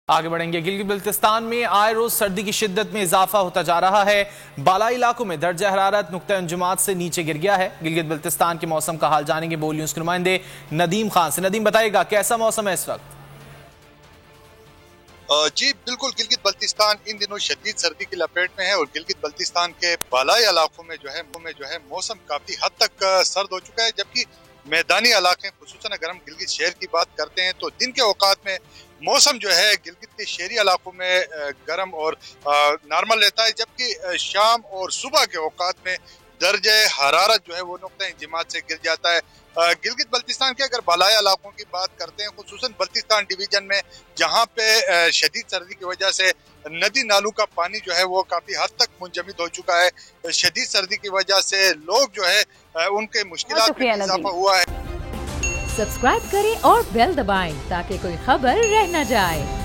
आगे बढ़ेंगे। गिलगित बल्तिस्तान में आए रोज सर्दी की शिद्दत में इजाफा होता जा रहा है। बालाई इलाकों में दर्जा हरारत नुक्ता अंजुमात से नीचे गिर गया है। गिलगित बल्तिस्तान के मौसम का हाल जानेंगे बोल न्यूज के नुमाइंदे नदीम खान से। नदीम, बताएगा कैसा मौसम है इस वक्त? जी बिल्कुल, गिलगित बल्तिस्तान इन दिनों शदीद सर्दी की लपेट में है और गिलगित बल्तिस्तान के बालाई इलाकों में जो है मौसम काफी हद तक सर्द हो चुका है, जबकि मैदानी इलाके खुसूसन अगर हम गिलगित शहर की बात करते हैं तो दिन के औकात में मौसम जो है गिलगित के शहरी इलाकों में गर्म और नॉर्मल रहता है, जबकि शाम और सुबह के औकात में दर्जे हरारत जो है वो नुक्ता इंजमात से गिर जाता है। गिलगित बल्तिस्तान के अगर बालाई इलाकों की बात करते हैं, खुसूसन बल्तिस्तान डिवीजन में जहाँ पे शदीद सर्दी की वजह से नदी नालों का पानी जो है वो काफी हद तक मुंजमद हो चुका है। शदीद सर्दी की वजह से लोग जो है उनके मुश्किलात में इजाफा हुआ है। सब्सक्राइब करें और बेल दबाएं ताकि कोई खबर रह न जाए।